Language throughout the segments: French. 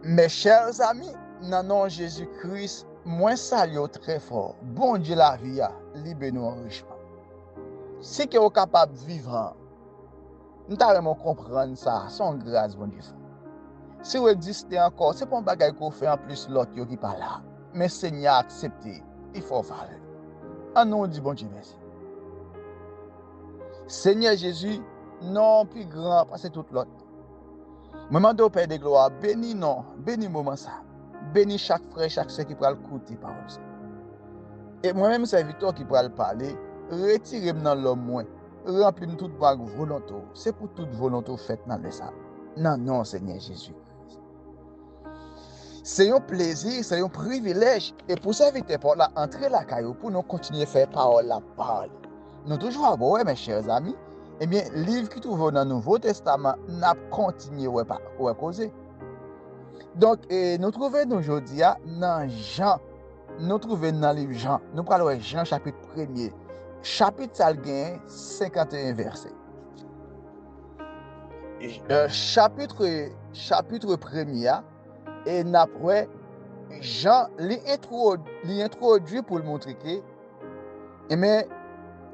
Mes chers amis, dans le nom de Jésus-Christ, moi salue très fort. Bon Dieu la vie, libre nous enrichissement. Si que vous êtes capable de vivre, nous devons comprendre ça, son grâce, bon Dieu. Si vous existez encore, ce n'est pas un bagage qu'on fait en plus l'autre qui parle là. Mais Seigneur accepté, il faut faire. En nom du bon Dieu, merci. Seigneur Jésus, non plus grand, parce que tout l'autre. Moment de Père de gloire, bénis non, bénis moment ça. Bénis chaque frère, chaque soeur qui pourra écouter parole ça. Et moi-même, serviteur qui pourra le parler, retirez-moi dans l'homme moins, remplis-moi toute vague volonté. C'est pour toute volonté faite dans le ça. Non, non, Seigneur Jésus. C'est un plaisir, c'est un privilège. Et pour serviteur pour la entrer la caillou, pour nous continuer à faire parole la parole. Nous toujours à voir, mes chers amis. Eh bien, le livre qui trouve dans le Nouveau Testament n'a continué à causer. Donc, nous trouvons aujourd'hui dans Jean. Nous trouvons dans le livre Jean. Nous parlons de Jean chapitre 1er. Chapitre 51 versets. Chapitre 1er. Et après, Jean l'introduit pour le montrer que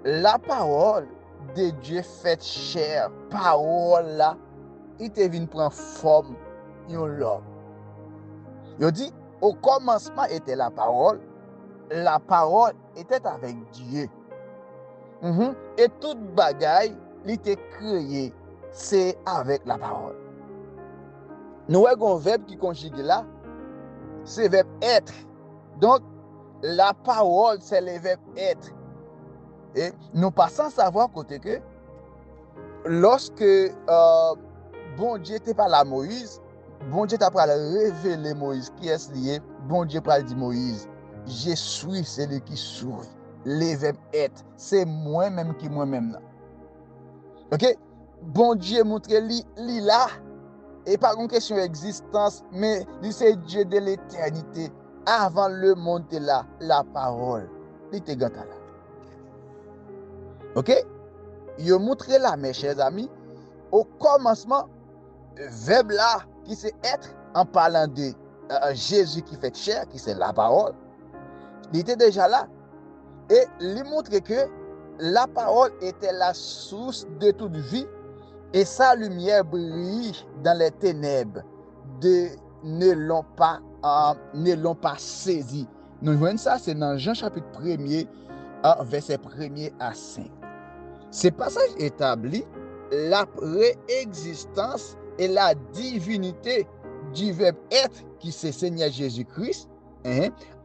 la parole de Dieu faite chair, parole là, il te vient prendre forme de l'homme. Il dit, au commencement était la parole était avec Dieu. Et toute bagaille, il était créé, c'est avec la parole. Nous avons un verbe qui conjugue là, c'est le verbe être. Donc, la parole, c'est le verbe être. Et nous passons savoir côté que lorsque bon Dieu était par la Moïse, bon Dieu t'a pas révélé Moïse qui est lié, bon Dieu pas dit Moïse, je suis celui qui sourit. Le verbe être, c'est moi-même qui moi-même là. OK? Bon Dieu montre li là et pas une question d'existence, mais c'est Dieu de l'éternité. Avant le monde là, la parole, il était là. OK? Je montre là, mes chers amis, au commencement, le verbe là, qui c'est être, en parlant de Jésus qui fait chair, qui c'est la parole, il était déjà là. Et il montre que la parole était la source de toute vie, et sa lumière brille dans les ténèbres, ne l'ont pas saisi. Nous voyons ça, c'est dans Jean chapitre 1er, verset 1er à 5. Ce passage établit la préexistence et la divinité du verbe être qui c'est Seigneur Jésus-Christ,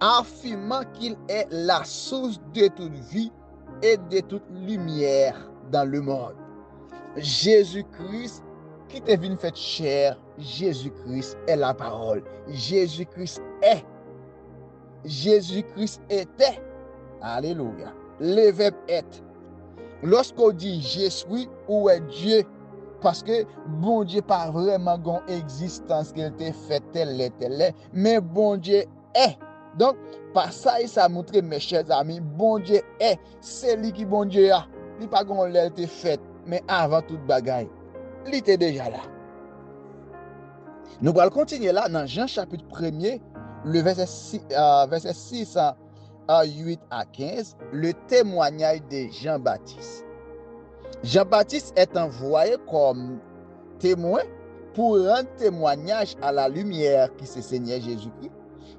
affirmant qu'il est la source de toute vie et de toute lumière dans le monde. Jésus-Christ qui est venu faire chair, Jésus-Christ est la parole. Jésus-Christ est. Jésus-Christ était. Alléluia. Le verbe être. Lorsqu'on dit je suis, où est Dieu? Parce que bon Dieu pas vraiment une existence qu'il t'a fait tel est, mais bon Dieu est. Donc, par ça, ça montre, mes chers amis, bon Dieu est. C'est lui qui bon Dieu a. Il pas qu'on l'a été fait, mais avant toute bagaille, il était déjà là. Nous allons continuer là dans Jean chapitre 1er, le verset 6 à 8 à 15, le témoignage de Jean-Baptiste. Jean-Baptiste est envoyé comme témoin pour rendre témoignage à la lumière qui c'est Seigneur Jésus-Christ,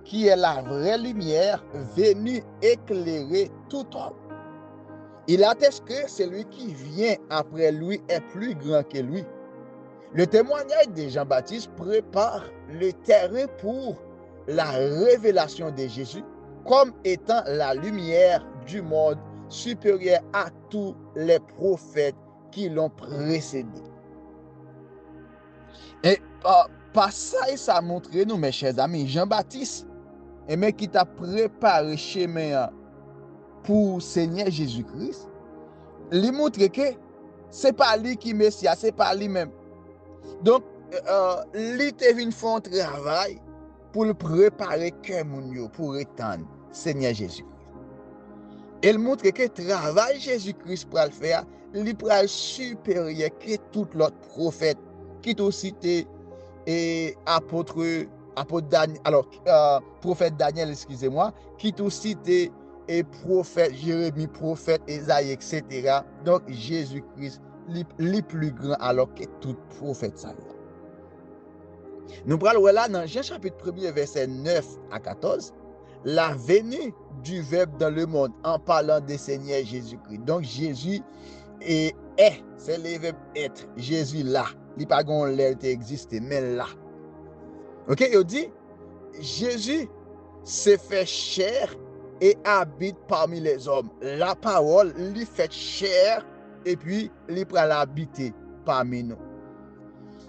qui est la vraie lumière venue éclairer tout homme. Il atteste que celui qui vient après lui est plus grand que lui. Le témoignage de Jean-Baptiste prépare le terrain pour la révélation de Jésus comme étant la lumière du monde supérieure à tous les prophètes qui l'ont précédé. Et par ça, ça a montré nous, mes chers amis, Jean-Baptiste, mais qui t'a préparé chemin pour Seigneur Jésus-Christ, il montre que ce n'est pas lui qui est Messie, ce n'est pas lui-même. Donc, il te venu faire un travail pour le préparer comme pour étendre Seigneur Jésus-Christ. Il montre que le travail Jésus-Christ pour le faire, il est supérieur que tout l'autre prophète qui t'a cité et apôtre prophète Daniel, excusez-moi, qui tout cité et prophète Jérémie, prophète Esaïe, etc. Donc Jésus-Christ, le plus grand alors que tout prophète ça. Nous parlons là dans Jean chapitre 1er, verset 9 à 14, la venue du Verbe dans le monde en parlant du Seigneur Jésus-Christ. Donc Jésus est, c'est le verbe être. Jésus là. Il n'y a pas de l'air existé, mais là. Ok, il dit, Jésus s'est fait chair et habite parmi les hommes. La parole lui fait chair et puis il prend l'habiter parmi nous.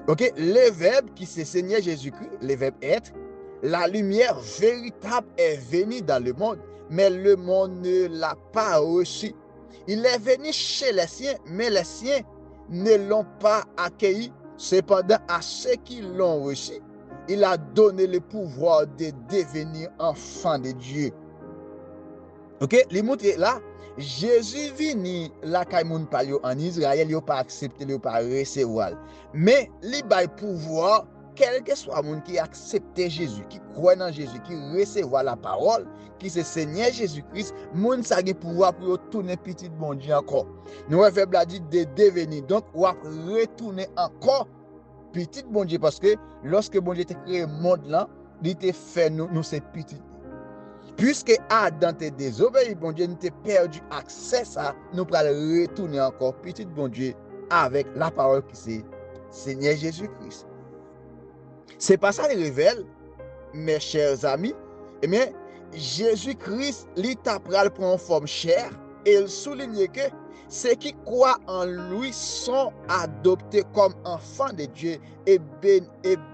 Ok, le verbe qui c'est Seigneur Jésus-Christ, le verbe être, la lumière véritable est venue dans le monde, mais le monde ne l'a pas reçu. Il est venu chez les siens, mais les siens ne l'ont pas accueilli. Cependant, à ceux qui l'ont reçu, il a donné le pouvoir de devenir enfants de Dieu. Ok, les montre là, Jésus vini la kaimoun pa yo en Israël, yo pas accepté, yo pas recevoir. Mais li bay pouvoir, quel que soit moun qui accepte Jésus, qui croit dans Jésus, qui recevoir la parole, qui c'est Seigneur Jésus-Christ, moun sa gen pouvoir pour yo tourner petit bon Dieu encore. Nous avons la dit de devenir, donc ou retourner encore petit bon Dieu parce que lorsque bon Dieu te créé monde là, il te fait nous c'est petit. Puisque Adam te désobéi, bon Dieu nous te perdu accès à nous pour retourner encore petit bon Dieu avec la parole qui c'est Seigneur Jésus-Christ. C'est pas ça le révèle, mes chers amis. Eh bien, Jésus-Christ, il t'a prend forme chair et il souligne que ceux qui croient en lui sont adoptés comme enfants de Dieu et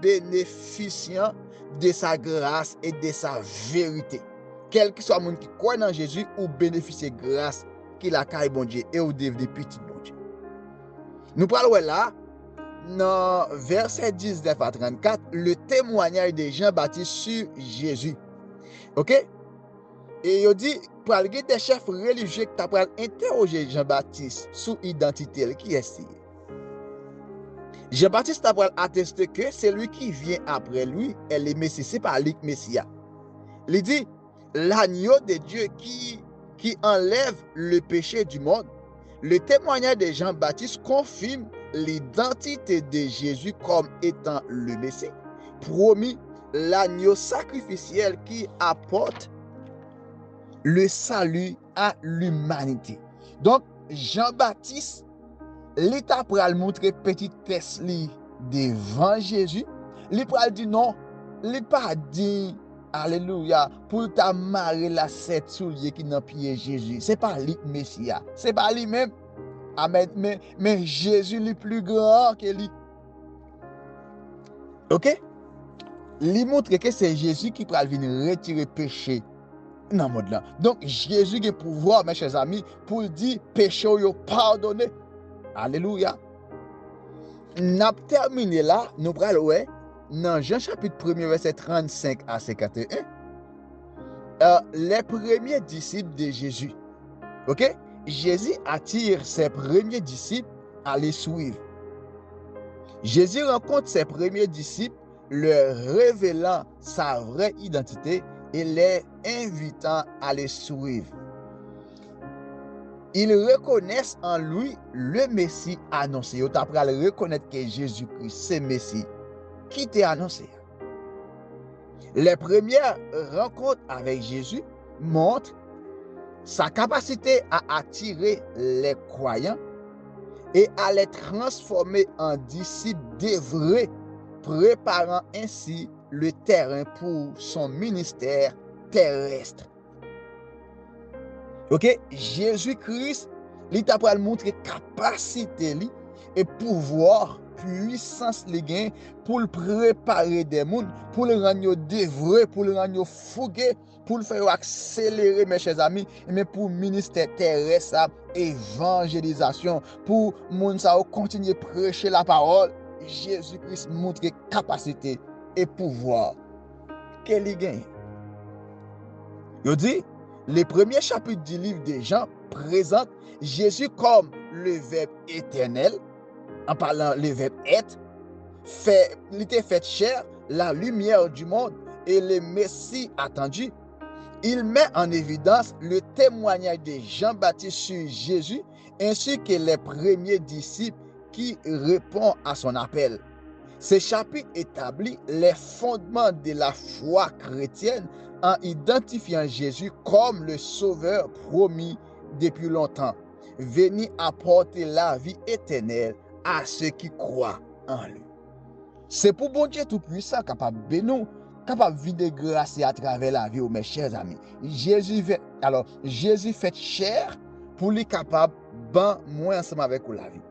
bénéficiant de sa grâce et de sa vérité. Quel que soit le monde qui croit dans Jésus ou bénéficie de grâce qu'il a caillé bon Dieu et ou devenu petit bon Dieu. Nous parlons là, dans verset 19 à 34, le témoignage de Jean-Baptiste sur Jésus. Ok? Et il dit, pour aller des chefs religieux qui t'apprennent interroger Jean-Baptiste sur l'identité, qui est-ce? Jean-Baptiste t'apprend attester que c'est lui qui vient après lui est le Messie, c'est pas lui le Messia. Il dit, l'agneau de Dieu qui enlève le péché du monde. Le témoignage de Jean-Baptiste confirme l'identité de Jésus comme étant le Messie, promis l'agneau sacrificiel qui apporte le salut à l'humanité. Donc, Jean-Baptiste, l'État pour le montrer petite test devant Jésus, il pour dire non, il pas dit alléluia pour t'amarrer la sept souliers qui n'ont pied Jésus. C'est pas lui Messia, c'est pas lui même. Amen. Mais Jésus est plus grand que lui. Ok? Il montre que c'est Jésus qui peut venir retirer péché dans le monde là. Donc Jésus a le pouvoir, mes chers amis, pour dire péché yo pardonné. Alléluia. Nous avons terminé là, nous allons dans Jean chapitre 1er, verset 35 à 51, les premiers disciples de Jésus. Ok? Jésus attire ses premiers disciples à les suivre. Jésus rencontre ses premiers disciples, leur révélant sa vraie identité et les invitant à les suivre. Ils reconnaissent en lui le Messie annoncé. Ils apprennent à reconnaître que Jésus-Christ, c'est Messie qui t'est annoncé. Les premières rencontres avec Jésus montrent sa capacité à attirer les croyants et à les transformer en disciples dévoués, préparant ainsi le terrain pour son ministère terrestre. Ok, Jésus-Christ, il t'a pour montrer capacité et pouvoir, puissance les gains pour le préparer des mondes, pour le rendre dévoué, pour le rendre fougué, pour le faire accélérer, mes chers amis, mais pour le ministère terrestre, évangélisation, pour moun sa continuer à prêcher la parole. Jésus-Christ montre capacité et pouvoir qu'il gagne. Il dit, le premier chapitre du livre de Jean présente Jésus comme le Verbe éternel, en parlant le Verbe être, il était fait chair, la lumière du monde et le Messie attendu. Il met en évidence le témoignage de Jean-Baptiste sur Jésus ainsi que les premiers disciples qui répondent à son appel. Ce chapitre établit les fondements de la foi chrétienne en identifiant Jésus comme le sauveur promis depuis longtemps, venu apporter la vie éternelle à ceux qui croient en lui. C'est pour bon Dieu tout-puissant capable de nous, capable de vivre de grâce à travers la vie, mes chers amis. Jésus fait chair pour lui capable ban moi ensemble avec la vie.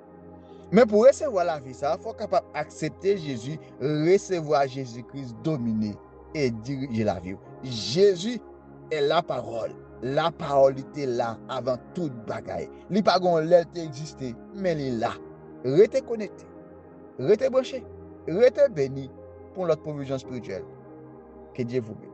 Mais pour recevoir la vie, il faut capable d'accepter Jésus, recevoir Jésus-Christ, dominer et diriger la vie. Jésus est la parole. La parole était là avant toute bagaille. Il n'y a pas existé, mais il est là. Restez connecté, restez branché, restez béni pour notre provision spirituelle. Que Dieu vous bénisse.